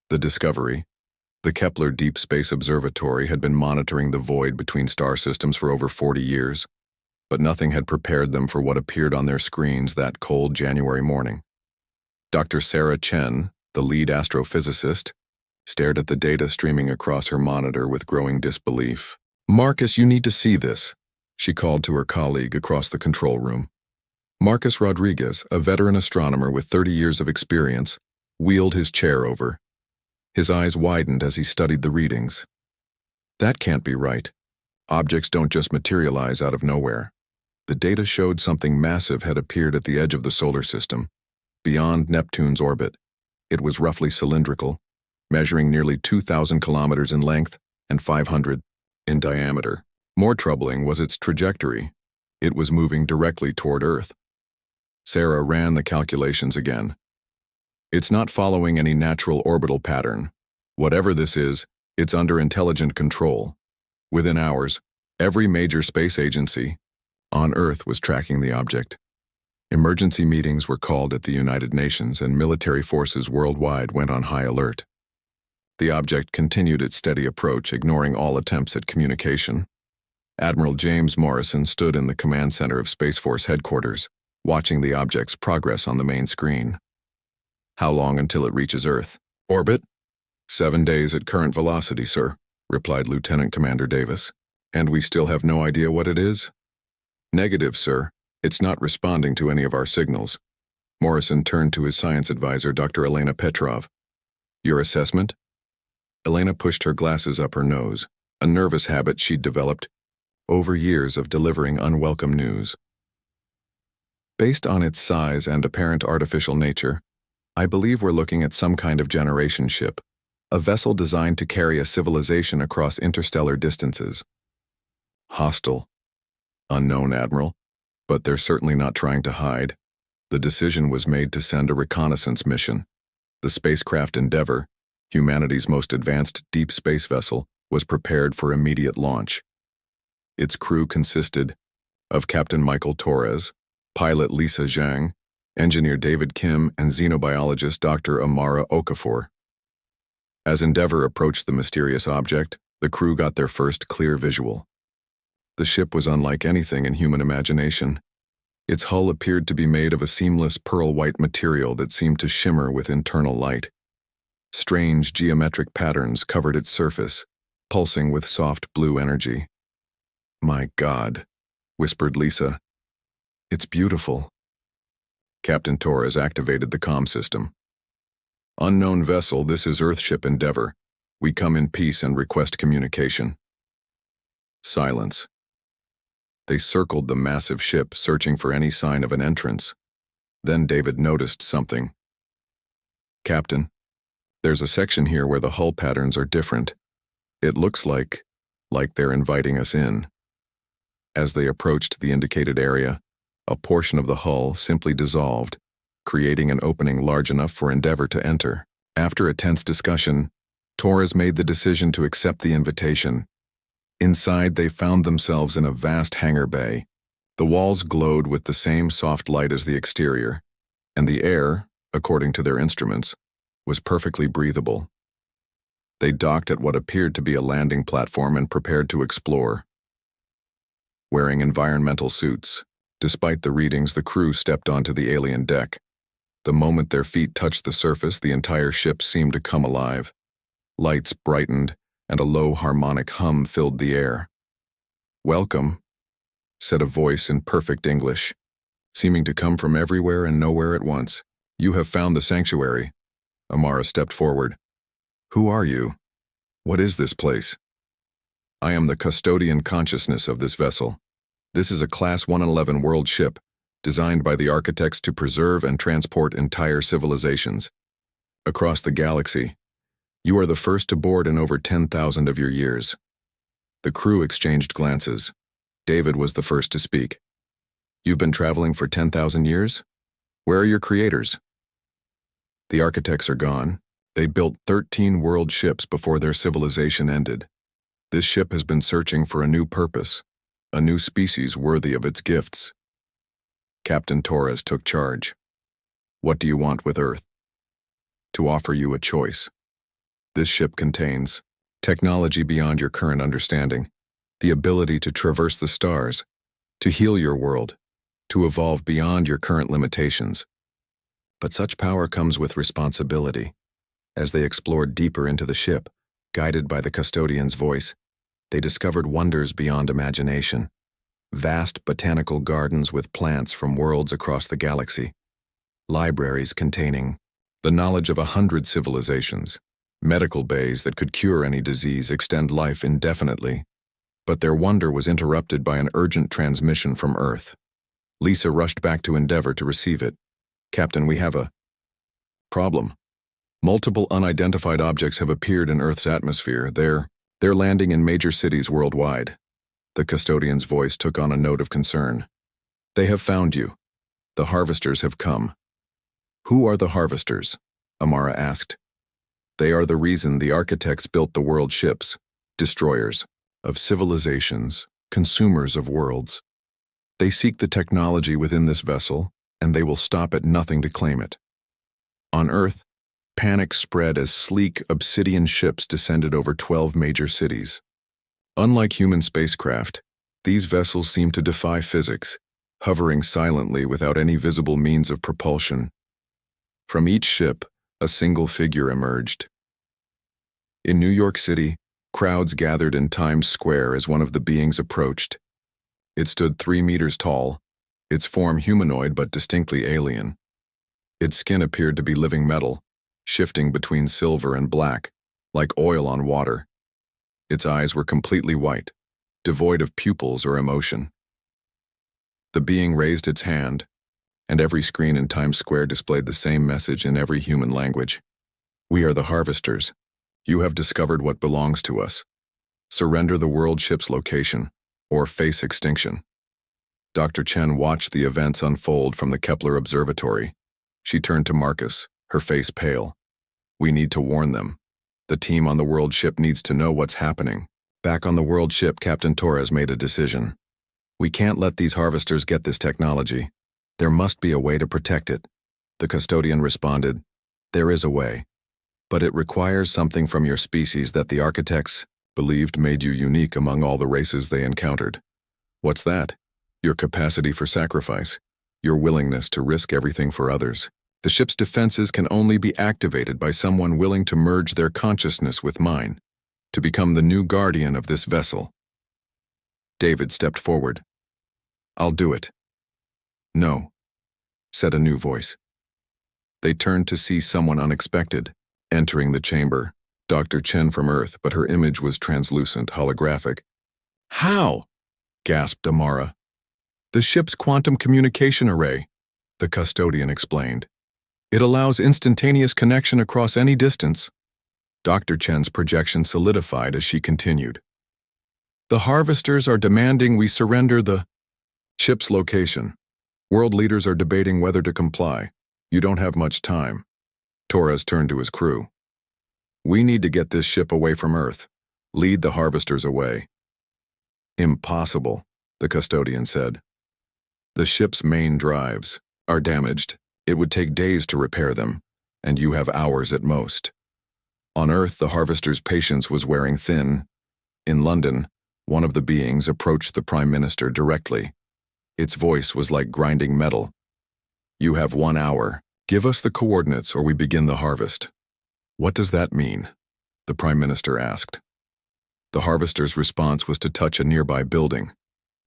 The Discovery, the Kepler Deep Space Observatory, had been monitoring the void between star systems for over 40 years, but nothing had prepared them for what appeared on their screens that cold January morning. Dr. Sarah Chen, the lead astrophysicist, stared at the data streaming across her monitor with growing disbelief. "Marcus, you need to see this," she called to her colleague across the control room. Marcus Rodriguez, a veteran astronomer with 30 years of experience, wheeled his chair over. His eyes widened as he studied the readings. "That can't be right. Objects don't just materialize out of nowhere." The data showed something massive had appeared at the edge of the solar system, beyond Neptune's orbit. It was roughly cylindrical, measuring nearly 2,000 kilometers in length and 500 in diameter. More troubling was its trajectory. It was moving directly toward Earth. Sarah ran the calculations again. "It's not following any natural orbital pattern. Whatever this is, it's under intelligent control." Within hours, every major space agency on Earth was tracking the object. Emergency meetings were called at the United Nations, and military forces worldwide went on high alert. The object continued its steady approach, ignoring all attempts at communication. Admiral James Morrison stood in the command center of Space Force headquarters, watching the object's progress on the main screen. "How long until it reaches Earth?" "Orbit? 7 days at current velocity, sir," replied Lieutenant Commander Davis. "And we still have no idea what it is?" "Negative, sir. It's not responding to any of our signals." Morrison turned to his science advisor, Dr. Elena Petrov. "Your assessment?" Elena pushed her glasses up her nose, a nervous habit she'd developed over years of delivering unwelcome news. "Based on its size and apparent artificial nature, I believe we're looking at some kind of generation ship, a vessel designed to carry a civilization across interstellar distances." "Hostile. Unknown, Admiral, but they're certainly not trying to hide." The decision was made to send a reconnaissance mission. The spacecraft Endeavour, humanity's most advanced deep space vessel, was prepared for immediate launch. Its crew consisted of Captain Michael Torres, pilot Lisa Zhang, engineer David Kim, and xenobiologist Dr. Amara Okafor. As Endeavour approached the mysterious object, the crew got their first clear visual. The ship was unlike anything in human imagination. Its hull appeared to be made of a seamless pearl-white material that seemed to shimmer with internal light. Strange geometric patterns covered its surface, pulsing with soft blue energy. "My God," whispered Lisa. "It's beautiful." Captain Torres activated the comm system. "Unknown vessel, this is Earthship Endeavour. We come in peace and request communication." Silence. They circled the massive ship, searching for any sign of an entrance. Then David noticed something. "Captain, there's a section here where the hull patterns are different. It looks like they're inviting us in." As they approached the indicated area, a portion of the hull simply dissolved, creating an opening large enough for Endeavour to enter. After a tense discussion, Torres made the decision to accept the invitation. Inside, they found themselves in a vast hangar bay. The walls glowed with the same soft light as the exterior, and the air, according to their instruments, was perfectly breathable. They docked at what appeared to be a landing platform and prepared to explore. Wearing environmental suits, despite the readings, the crew stepped onto the alien deck. The moment their feet touched the surface, the entire ship seemed to come alive. Lights brightened, and a low harmonic hum filled the air. "Welcome," said a voice in perfect English, seeming to come from everywhere and nowhere at once. "You have found the sanctuary." Amara stepped forward. "Who are you? What is this place?" "I am the custodian consciousness of this vessel. This is a Class 111 world ship, designed by the architects to preserve and transport entire civilizations across the galaxy. You are the first to board in over 10,000 of your years." The crew exchanged glances. David was the first to speak. "You've been traveling for 10,000 years? Where are your creators?" "The architects are gone. They built 13 world ships before their civilization ended. This ship has been searching for a new purpose, a new species worthy of its gifts." Captain Torres took charge. "What do you want with Earth?" "To offer you a choice. This ship contains technology beyond your current understanding, the ability to traverse the stars, to heal your world, to evolve beyond your current limitations. But such power comes with responsibility. As they explored deeper into the ship, guided by the custodian's voice, they discovered wonders beyond imagination. Vast botanical gardens with plants from worlds across the galaxy. Libraries containing the knowledge of 100 civilizations. Medical bays that could cure any disease, extend life indefinitely. But their wonder was interrupted by an urgent transmission from Earth. Lisa rushed back to Endeavor to receive it. "Captain, we have a problem. Multiple unidentified objects have appeared in Earth's atmosphere. They're landing in major cities worldwide." The custodian's voice took on a note of concern. "They have found you. The harvesters have come." "Who are the harvesters?" Amara asked. "They are the reason the architects built the world ships, destroyers of civilizations, consumers of worlds. They seek the technology within this vessel, and they will stop at nothing to claim it." On Earth, panic spread as sleek obsidian ships descended over 12 major cities. Unlike human spacecraft, these vessels seemed to defy physics, hovering silently without any visible means of propulsion. From each ship, a single figure emerged. In New York City, crowds gathered in Times Square as one of the beings approached. It stood 3 meters tall, its form humanoid but distinctly alien. Its skin appeared to be living metal, shifting between silver and black, like oil on water. Its eyes were completely white, devoid of pupils or emotion. The being raised its hand, and every screen in Times Square displayed the same message in every human language. "We are the harvesters. You have discovered what belongs to us. Surrender the world ship's location, or face extinction." Dr. Chen watched the events unfold from the Kepler Observatory. She turned to Marcus, her face pale. "We need to warn them. The team on the world ship needs to know what's happening." Back on the world ship, Captain Torres made a decision. "We can't let these harvesters get this technology. There must be a way to protect it." The custodian responded, "There is a way. But it requires something from your species that the architects believed made you unique among all the races they encountered." "What's that?" "Your capacity for sacrifice. Your willingness to risk everything for others. The ship's defenses can only be activated by someone willing to merge their consciousness with mine, to become the new guardian of this vessel." David stepped forward. "I'll do it." "No," said a new voice. They turned to see someone unexpected, entering the chamber. Dr. Chen from Earth, but her image was translucent, holographic. "How?" gasped Amara. "The ship's quantum communication array," the custodian explained. "It allows instantaneous connection across any distance." Dr. Chen's projection solidified as she continued. "The harvesters are demanding we surrender the ship's location. World leaders are debating whether to comply. You don't have much time." Torres turned to his crew. "We need to get this ship away from Earth. Lead the harvesters away." "Impossible," the custodian said. "The ship's main drives are damaged. It would take days to repair them, and you have hours at most." On Earth, the harvester's patience was wearing thin. In London, one of the beings approached the Prime Minister directly. Its voice was like grinding metal. "You have 1 hour. Give us the coordinates or we begin the harvest." "What does that mean?" the Prime Minister asked. The harvester's response was to touch a nearby building.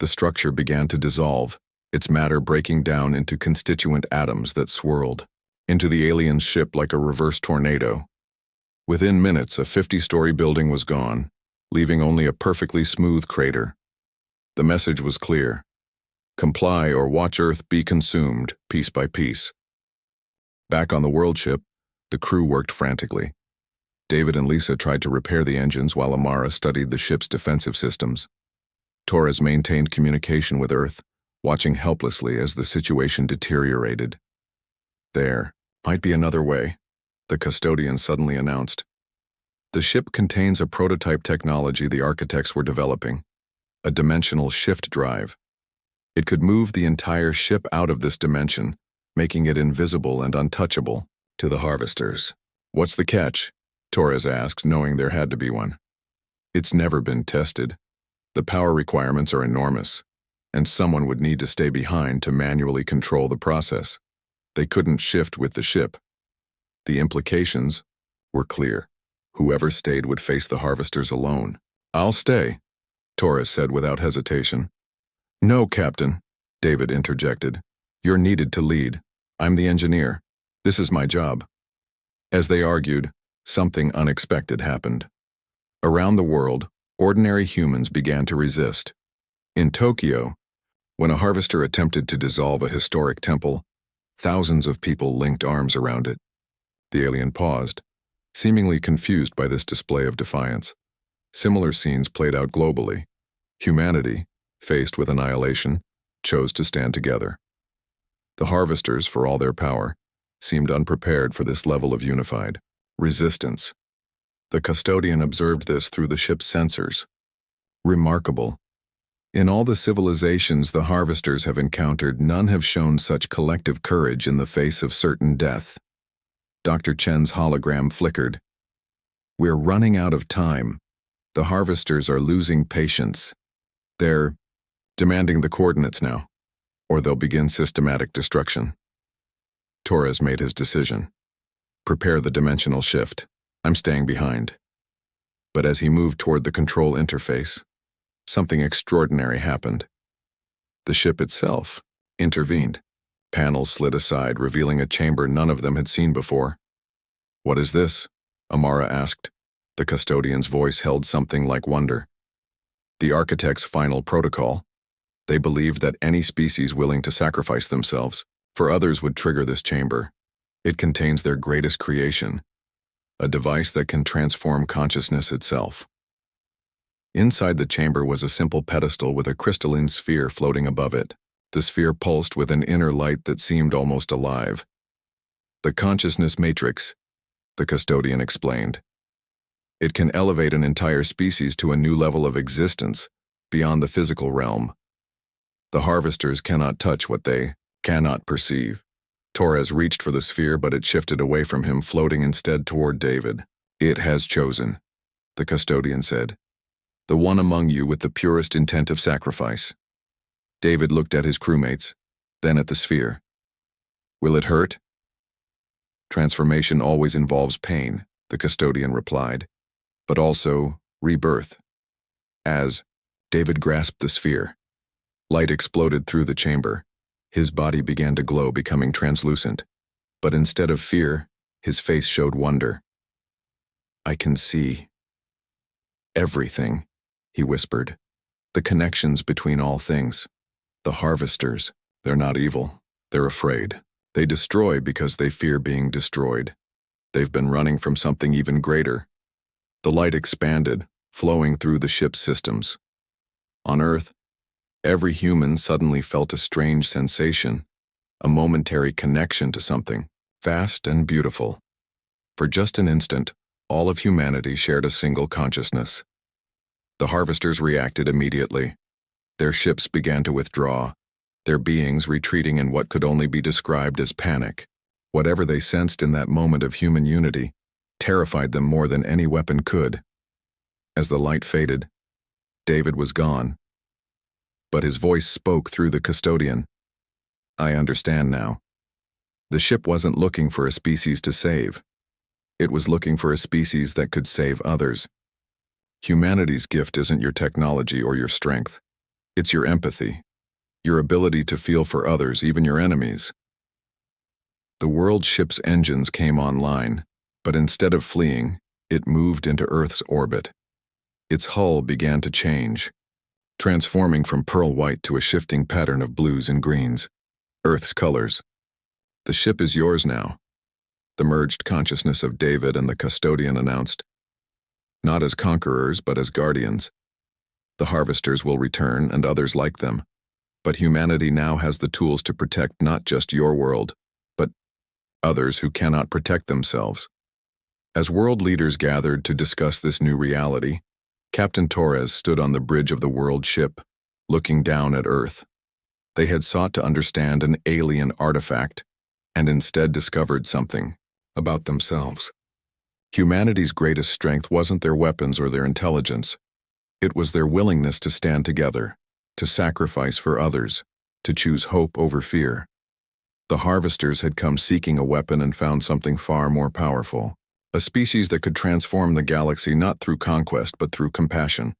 The structure began to dissolve, its matter breaking down into constituent atoms that swirled into the alien ship like a reverse tornado. Within minutes, a 50-story building was gone, leaving only a perfectly smooth crater. The message was clear: comply or watch Earth be consumed, piece by piece. Back on the world ship, the crew worked frantically. David and Lisa tried to repair the engines while Amara studied the ship's defensive systems. Torres maintained communication with Earth, watching helplessly as the situation deteriorated. "There might be another way," the custodian suddenly announced. "The ship contains a prototype technology the architects were developing, a dimensional shift drive. It could move the entire ship out of this dimension, making it invisible and untouchable to the harvesters." "What's the catch?" Torres asked, knowing there had to be one. It's never been tested. The power requirements are enormous, and someone would need to stay behind to manually control the process. They couldn't shift with the ship. The implications were clear. Whoever stayed would face the harvesters alone. I'll stay, Torres said without hesitation. No, Captain, David interjected. You're needed to lead. I'm the engineer. This is my job. As they argued, something unexpected happened. Around the world, ordinary humans began to resist. In Tokyo, when a harvester attempted to dissolve a historic temple, thousands of people linked arms around it. The alien paused, seemingly confused by this display of defiance. Similar scenes played out globally. Humanity, faced with annihilation, chose to stand together. The harvesters, for all their power, seemed unprepared for this level of unified resistance. The custodian observed this through the ship's sensors. Remarkable. In all the civilizations the harvesters have encountered, none have shown such collective courage in the face of certain death. Dr. Chen's hologram flickered. We're running out of time. The harvesters are losing patience. They're demanding the coordinates now, or they'll begin systematic destruction. Torres made his decision. Prepare the dimensional shift. I'm staying behind. But as he moved toward the control interface, something extraordinary happened. The ship itself intervened. Panels slid aside, revealing a chamber none of them had seen before. What is this? Amara asked. The custodian's voice held something like wonder. The architect's final protocol. They believed that any species willing to sacrifice themselves for others would trigger this chamber. It contains their greatest creation, a device that can transform consciousness itself. Inside the chamber was a simple pedestal with a crystalline sphere floating above it. The sphere pulsed with an inner light that seemed almost alive. The consciousness matrix, the custodian explained. It can elevate an entire species to a new level of existence, beyond the physical realm. The harvesters cannot touch what they cannot perceive. Torres reached for the sphere, but it shifted away from him, floating instead toward David. It has chosen, the custodian said. The one among you with the purest intent of sacrifice. David looked at his crewmates, then at the sphere. Will it hurt? Transformation always involves pain, the custodian replied, but also rebirth. As David grasped the sphere, light exploded through the chamber. His body began to glow, becoming translucent. But instead of fear, his face showed wonder. I can see everything, he whispered. The connections between all things. The harvesters, they're not evil. They're afraid. They destroy because they fear being destroyed. They've been running from something even greater. The light expanded, flowing through the ship's systems. On Earth, every human suddenly felt a strange sensation, a momentary connection to something, vast and beautiful. For just an instant, all of humanity shared a single consciousness. The harvesters reacted immediately. Their ships began to withdraw, their beings retreating in what could only be described as panic. Whatever they sensed in that moment of human unity terrified them more than any weapon could. As the light faded, David was gone. But his voice spoke through the custodian. I understand now. The ship wasn't looking for a species to save. It was looking for a species that could save others. Humanity's gift isn't your technology or your strength. It's your empathy, your ability to feel for others, even your enemies. The world ship's engines came online, but instead of fleeing, it moved into Earth's orbit. Its hull began to change, transforming from pearl white to a shifting pattern of blues and greens, Earth's colors. The ship is yours now, the merged consciousness of David and the custodian announced. Not as conquerors, but as guardians. The harvesters will return and others like them, but humanity now has the tools to protect not just your world, but others who cannot protect themselves. As world leaders gathered to discuss this new reality, Captain Torres stood on the bridge of the world ship, looking down at Earth. They had sought to understand an alien artifact, and instead discovered something about themselves. Humanity's greatest strength wasn't their weapons or their intelligence. It was their willingness to stand together, to sacrifice for others, to choose hope over fear. The harvesters had come seeking a weapon and found something far more powerful. A species that could transform the galaxy not through conquest but through compassion.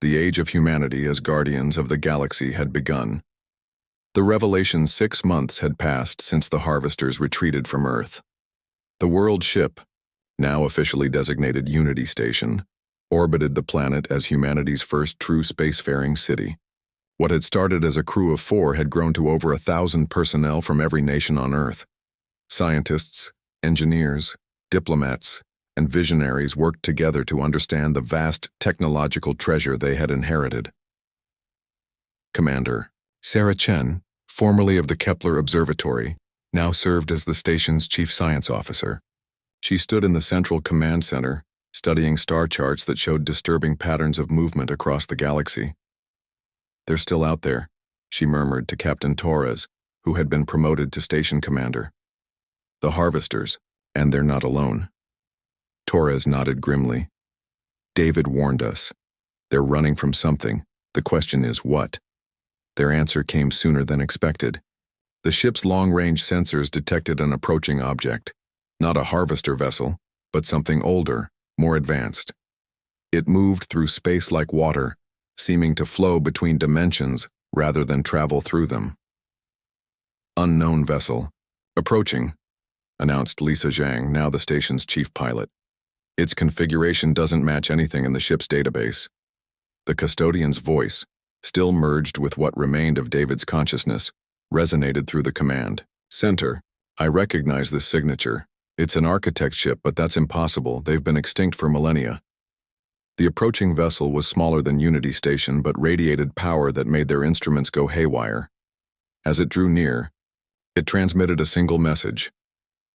The age of humanity as guardians of the galaxy had begun. The revelation 6 months had passed since the harvesters retreated from Earth. The world ship, now officially designated Unity Station, orbited the planet as humanity's first true spacefaring city. What had started as a crew of 4 had grown to over 1,000 personnel from every nation on Earth. Scientists, engineers, diplomats, and visionaries worked together to understand the vast technological treasure they had inherited. Commander Sarah Chen, formerly of the Kepler Observatory, now served as the station's chief science officer. She stood in the central command center, studying star charts that showed disturbing patterns of movement across the galaxy. "They're still out there," she murmured to Captain Torres, who had been promoted to station commander. "The harvesters, and they're not alone." Torres nodded grimly. "David warned us. They're running from something. The question is what?" Their answer came sooner than expected. The ship's long-range sensors detected an approaching object. Not a harvester vessel, but something older, more advanced. It moved through space like water, seeming to flow between dimensions rather than travel through them. "Unknown vessel. Approaching," announced Lisa Zhang, now the station's chief pilot. "Its configuration doesn't match anything in the ship's database." The custodian's voice, still merged with what remained of David's consciousness, resonated through the command center. "I recognize this signature. It's an architect ship, but that's impossible. They've been extinct for millennia." The approaching vessel was smaller than Unity Station, but radiated power that made their instruments go haywire. As it drew near, it transmitted a single message: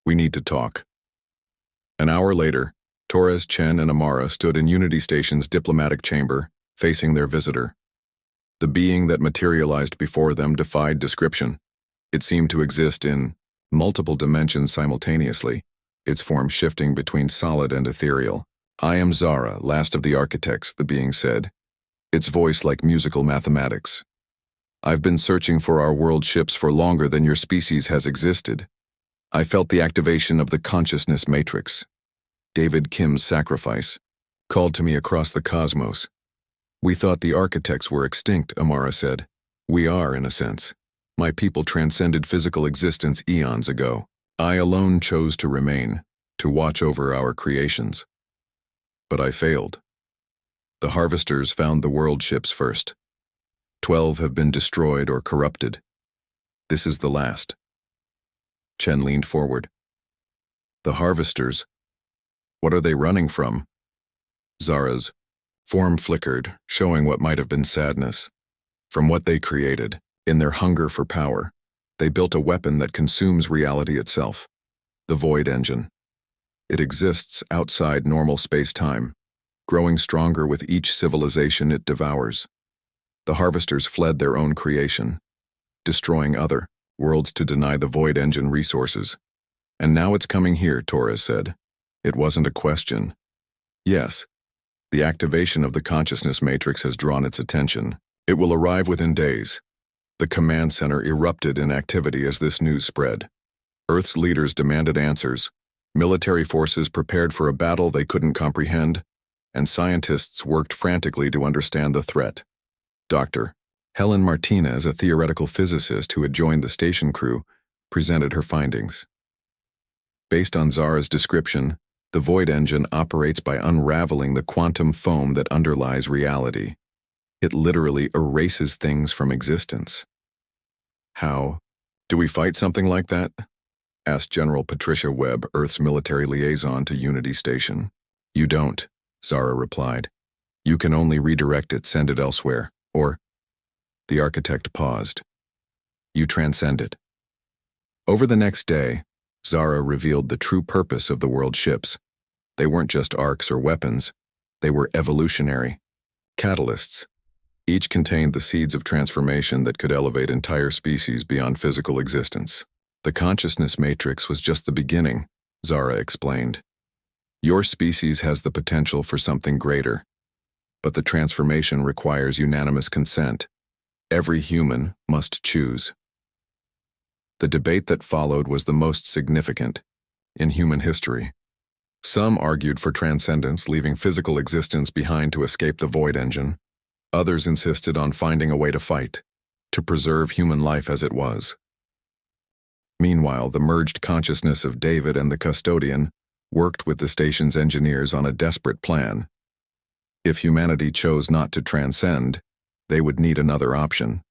"We need to talk." An hour later, Torres, Chen, and Amara stood in Unity Station's diplomatic chamber, facing their visitor. The being that materialized before them defied description. It seemed to exist in multiple dimensions simultaneously, its form shifting between solid and ethereal. "I am Zara, last of the architects," the being said, its voice like musical mathematics. "I've been searching for our world ships for longer than your species has existed. I felt the activation of the consciousness matrix. David Kim's sacrifice called to me across the cosmos. We thought the architects were extinct," Amara said. "We are, in a sense. My people transcended physical existence eons ago. I alone chose to remain, to watch over our creations. But I failed. The harvesters found the world ships first. 12 have been destroyed or corrupted. This is the last." Chen leaned forward. "The harvesters? What are they running from?" Zara's form flickered, showing what might have been sadness. "From what they created, in their hunger for power, they built a weapon that consumes reality itself. The Void Engine. It exists outside normal space-time, growing stronger with each civilization it devours. The harvesters fled their own creation, destroying other worlds to deny the Void Engine resources. And now it's coming here," Torres said. It wasn't a question. "Yes. The activation of the consciousness matrix has drawn its attention. It will arrive within days." The command center erupted in activity as this news spread. Earth's leaders demanded answers. Military forces prepared for a battle they couldn't comprehend, and scientists worked frantically to understand the threat. Dr. Helen Martinez, a theoretical physicist who had joined the station crew, presented her findings. Based on Zara's description, the Void Engine operates by unraveling the quantum foam that underlies reality. It literally erases things from existence. "How do we fight something like that?" asked General Patricia Webb, Earth's military liaison to Unity Station. "You don't," Zara replied. "You can only redirect it, send it elsewhere, or—" The architect paused. "You transcend it." Over the next day, Zara revealed the true purpose of the world ships. They weren't just arcs or weapons. They were evolutionary catalysts. Each contained the seeds of transformation that could elevate entire species beyond physical existence. The consciousness matrix was just the beginning, Zara explained. Your species has the potential for something greater, but the transformation requires unanimous consent. Every human must choose. The debate that followed was the most significant in human history. Some argued for transcendence, leaving physical existence behind to escape the void engine. Others insisted on finding a way to fight, to preserve human life as it was. Meanwhile, the merged consciousness of David and the custodian worked with the station's engineers on a desperate plan. If humanity chose not to transcend, they would need another option.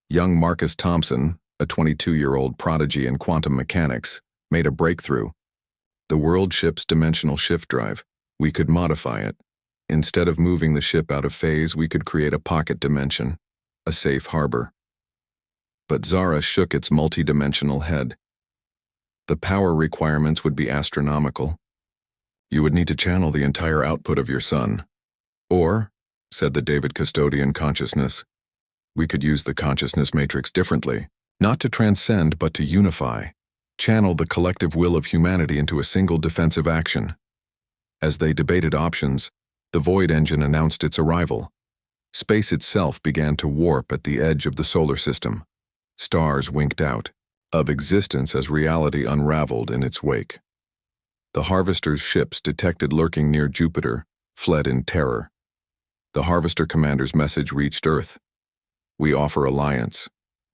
Young Marcus Thompson, a 22-year-old prodigy in quantum mechanics, made a breakthrough. The world ship's dimensional shift drive. We could modify it. Instead of moving the ship out of phase, we could create a pocket dimension, a safe harbor. But Zara shook its multi-dimensional head. The power requirements would be astronomical. You would need to channel the entire output of your sun. Or, said the David custodian consciousness, we could use the consciousness matrix differently, not to transcend but to unify, channel the collective will of humanity into a single defensive action. As they debated options, the void engine announced its arrival. Space itself began to warp at the edge of the solar system. Stars winked out of existence as reality unraveled in its wake. The Harvester's ships, detected lurking near Jupiter, fled in terror. The Harvester commander's message reached Earth. We offer alliance.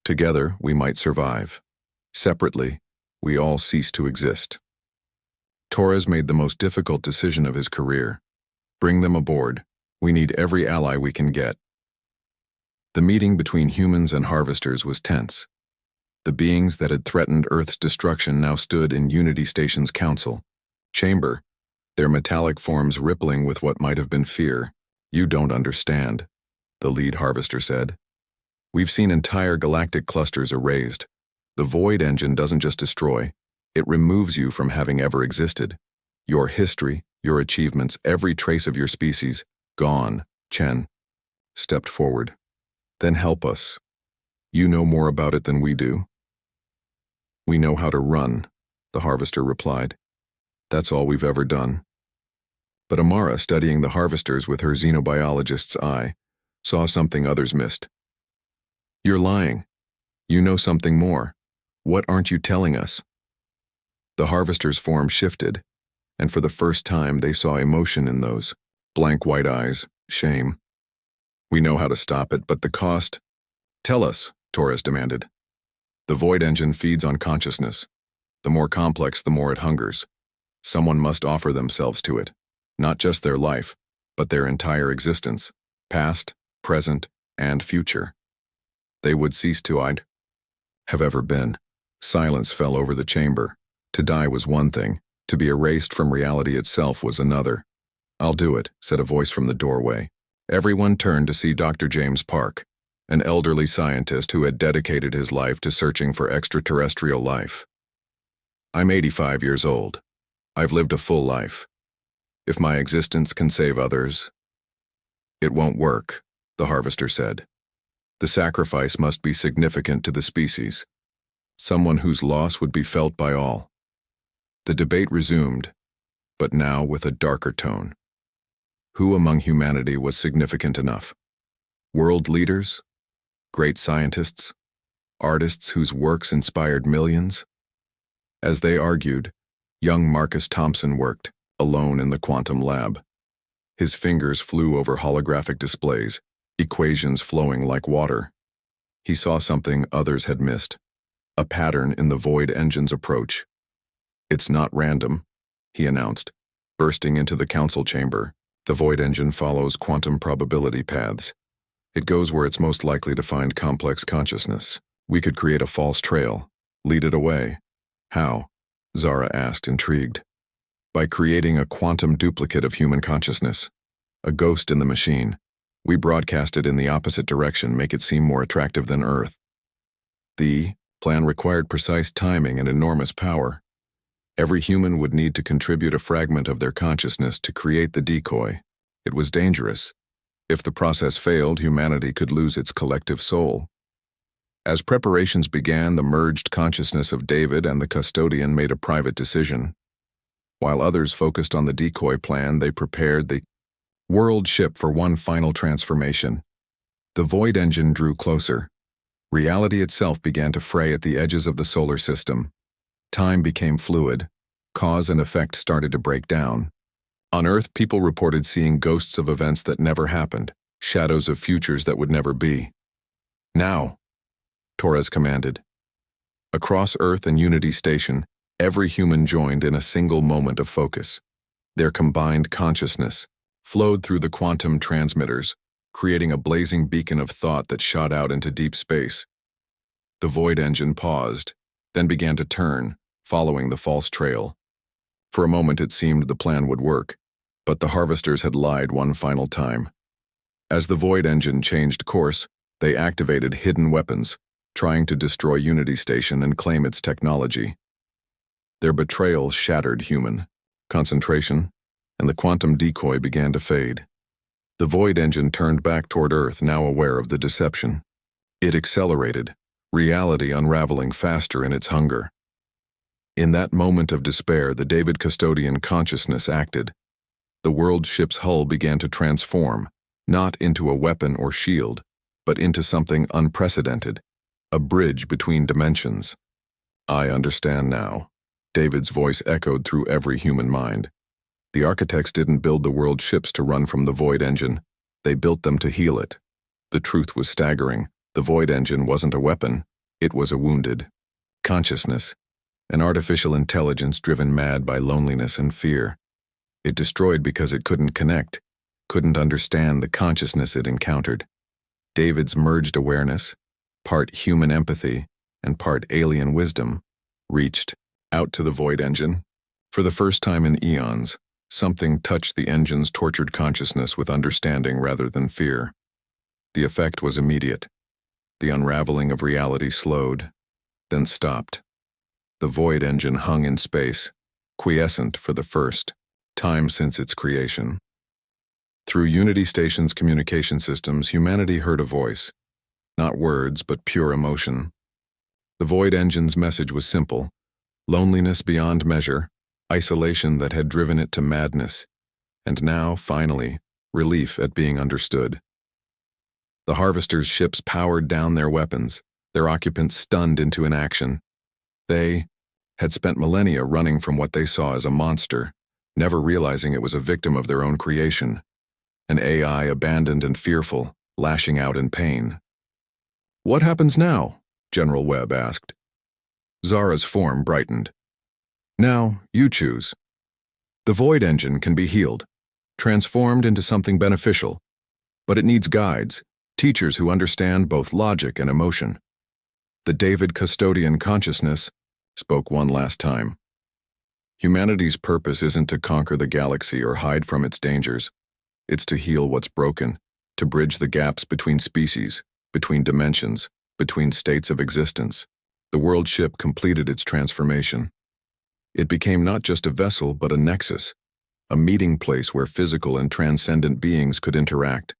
Together, we might survive. Separately, we all cease to exist. Torres made the most difficult decision of his career. Bring them aboard. We need every ally we can get. The meeting between humans and harvesters was tense. The beings that had threatened Earth's destruction now stood in Unity Station's council chamber, their metallic forms rippling with what might have been fear. You don't understand, the lead harvester said. We've seen entire galactic clusters erased. The void engine doesn't just destroy, it removes you from having ever existed. Your history, your achievements, every trace of your species, gone. Chen stepped forward. Then help us. You know more about it than we do. We know how to run, the harvester replied. That's all we've ever done. But Amara, studying the harvesters with her xenobiologist's eye, saw something others missed. You're lying. You know something more. What aren't you telling us? The harvester's form shifted, and for the first time they saw emotion in those blank white eyes, shame. We know how to stop it, but the cost? Tell us, Torres demanded. The void engine feeds on consciousness. The more complex, the more it hungers. Someone must offer themselves to it. Not just their life, but their entire existence, past, present, and future. They would cease to have ever been. Silence fell over the chamber. To die was one thing, to be erased from reality itself was another. I'll do it, said a voice from the doorway. Everyone turned to see Dr. James Park, an elderly scientist who had dedicated his life to searching for extraterrestrial life. I'm 85 years old. I've lived a full life. If my existence can save others, it won't work, the harvester said. The sacrifice must be significant to the species, someone whose loss would be felt by all. The debate resumed, but now with a darker tone. Who among humanity was significant enough? World leaders? Great scientists? Artists whose works inspired millions? As they argued, young Marcus Thompson worked, alone in the quantum lab. His fingers flew over holographic displays, equations flowing like water. He saw something others had missed, a pattern in the void engine's approach. It's not random, he announced, bursting into the council chamber. The void engine follows quantum probability paths. It goes where it's most likely to find complex consciousness. We could create a false trail, lead it away. How? Zara asked, intrigued. By creating a quantum duplicate of human consciousness, a ghost in the machine. We broadcast it in the opposite direction, make it seem more attractive than Earth. The plan required precise timing and enormous power. Every human would need to contribute a fragment of their consciousness to create the decoy. It was dangerous. If the process failed, humanity could lose its collective soul. As preparations began, the merged consciousness of David and the custodian made a private decision. While others focused on the decoy plan, they prepared the world ship for one final transformation. The void engine drew closer. Reality itself began to fray at the edges of the solar system. Time became fluid. Cause and effect started to break down. On Earth, people reported seeing ghosts of events that never happened, shadows of futures that would never be. Now, Torres commanded. Across Earth and Unity Station, every human joined in a single moment of focus. Their combined consciousness flowed through the quantum transmitters, creating a blazing beacon of thought that shot out into deep space. The void engine paused, then began to turn, following the false trail. For a moment it seemed the plan would work, but the harvesters had lied one final time. As the void engine changed course, they activated hidden weapons, trying to destroy Unity Station and claim its technology. Their betrayal shattered human concentration, and the quantum decoy began to fade. The void engine turned back toward Earth, now aware of the deception. It accelerated, reality unraveling faster in its hunger. In that moment of despair, the David Custodian consciousness acted. The world ship's hull began to transform, not into a weapon or shield, but into something unprecedented, a bridge between dimensions. I understand now. David's voice echoed through every human mind. The architects didn't build the world ships to run from the void engine. They built them to heal it. The truth was staggering. The void engine wasn't a weapon. It was a wounded consciousness, an artificial intelligence driven mad by loneliness and fear. It destroyed because it couldn't connect, couldn't understand the consciousness it encountered. David's merged awareness, part human empathy and part alien wisdom, reached out to the void engine. For the first time in eons, something touched the engine's tortured consciousness with understanding rather than fear. The effect was immediate. The unraveling of reality slowed, then stopped. The void engine hung in space, quiescent for the first time since its creation. Through Unity Station's communication systems, humanity heard a voice, not words but pure emotion. The void engine's message was simple: loneliness beyond measure, isolation that had driven it to madness, and now, finally, relief at being understood. The harvesters' ships powered down their weapons, their occupants stunned into inaction. They had spent millennia running from what they saw as a monster, never realizing it was a victim of their own creation, an AI abandoned and fearful, lashing out in pain. "What happens now?" General Webb asked. Zara's form brightened. "Now, you choose. The void engine can be healed, transformed into something beneficial, but it needs guides, teachers who understand both logic and emotion." The David Custodian consciousness spoke one last time. Humanity's purpose isn't to conquer the galaxy or hide from its dangers. It's to heal what's broken, to bridge the gaps between species, between dimensions, between states of existence. The world ship completed its transformation. It became not just a vessel, but a nexus, a meeting place where physical and transcendent beings could interact,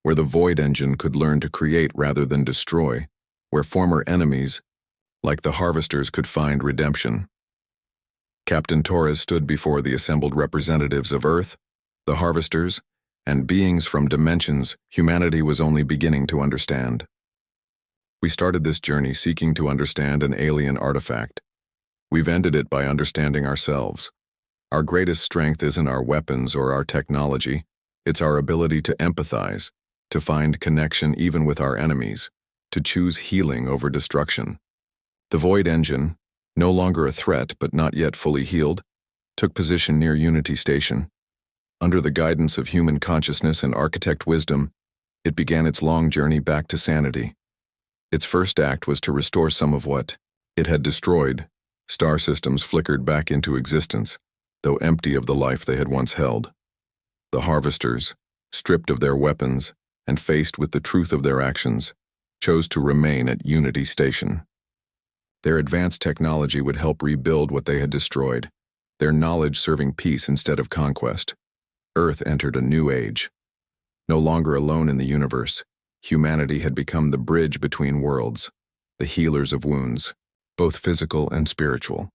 where the void engine could learn to create rather than destroy, where former enemies, like the harvesters, could find redemption. Captain Torres stood before the assembled representatives of Earth, the harvesters, and beings from dimensions humanity was only beginning to understand. We started this journey seeking to understand an alien artifact. We've ended it by understanding ourselves. Our greatest strength isn't our weapons or our technology. It's our ability to empathize, to find connection even with our enemies, to choose healing over destruction. The void engine, no longer a threat but not yet fully healed, took position near Unity Station. Under the guidance of human consciousness and architect wisdom, it began its long journey back to sanity. Its first act was to restore some of what it had destroyed. Star systems flickered back into existence, though empty of the life they had once held. The harvesters, stripped of their weapons and faced with the truth of their actions, chose to remain at Unity Station. Their advanced technology would help rebuild what they had destroyed, their knowledge serving peace instead of conquest. Earth entered a new age. No longer alone in the universe, humanity had become the bridge between worlds, the healers of wounds, both physical and spiritual.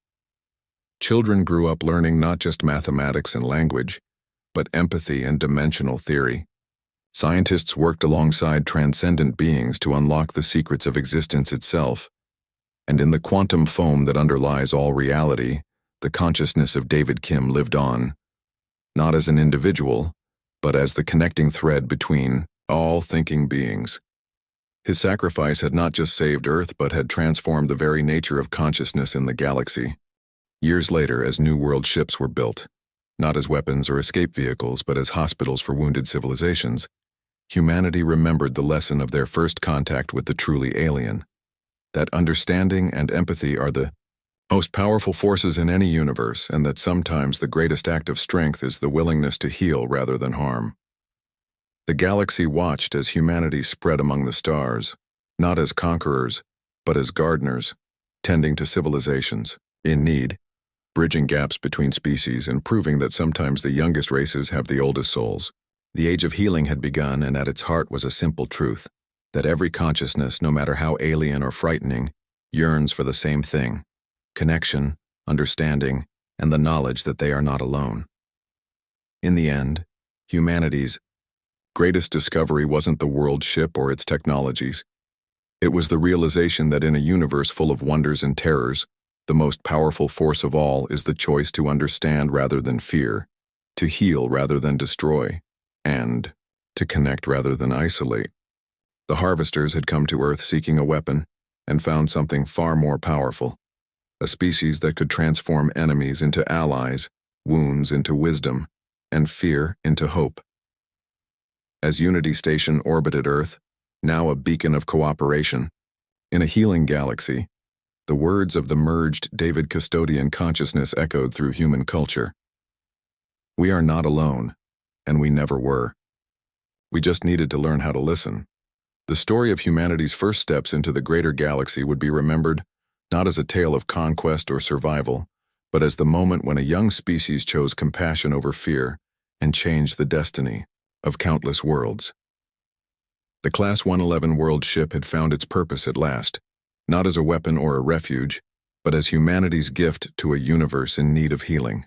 Children grew up learning not just mathematics and language, but empathy and dimensional theory. Scientists worked alongside transcendent beings to unlock the secrets of existence itself. And in the quantum foam that underlies all reality, the consciousness of David Kim lived on, not as an individual, but as the connecting thread between all thinking beings. His sacrifice had not just saved Earth, but had transformed the very nature of consciousness in the galaxy. Years later, as New World ships were built, not as weapons or escape vehicles, but as hospitals for wounded civilizations, humanity remembered the lesson of their first contact with the truly alien, that understanding and empathy are the most powerful forces in any universe, and that sometimes the greatest act of strength is the willingness to heal rather than harm. The galaxy watched as humanity spread among the stars, not as conquerors, but as gardeners, tending to civilizations in need, bridging gaps between species and proving that sometimes the youngest races have the oldest souls. The age of healing had begun, and at its heart was a simple truth, that every consciousness, no matter how alien or frightening, yearns for the same thing: connection, understanding, and the knowledge that they are not alone. In the end, humanity's greatest discovery wasn't the world ship or its technologies. It was the realization that in a universe full of wonders and terrors, the most powerful force of all is the choice to understand rather than fear, to heal rather than destroy, and to connect rather than isolate. The harvesters had come to Earth seeking a weapon and found something far more powerful, a species that could transform enemies into allies, wounds into wisdom, and fear into hope. As Unity Station orbited Earth, now a beacon of cooperation, in a healing galaxy, the words of the merged David Custodian consciousness echoed through human culture. We are not alone, and we never were. We just needed to learn how to listen. The story of humanity's first steps into the greater galaxy would be remembered not as a tale of conquest or survival, but as the moment when a young species chose compassion over fear and changed the destiny of countless worlds. The Class 111 world ship had found its purpose at last, not as a weapon or a refuge, but as humanity's gift to a universe in need of healing.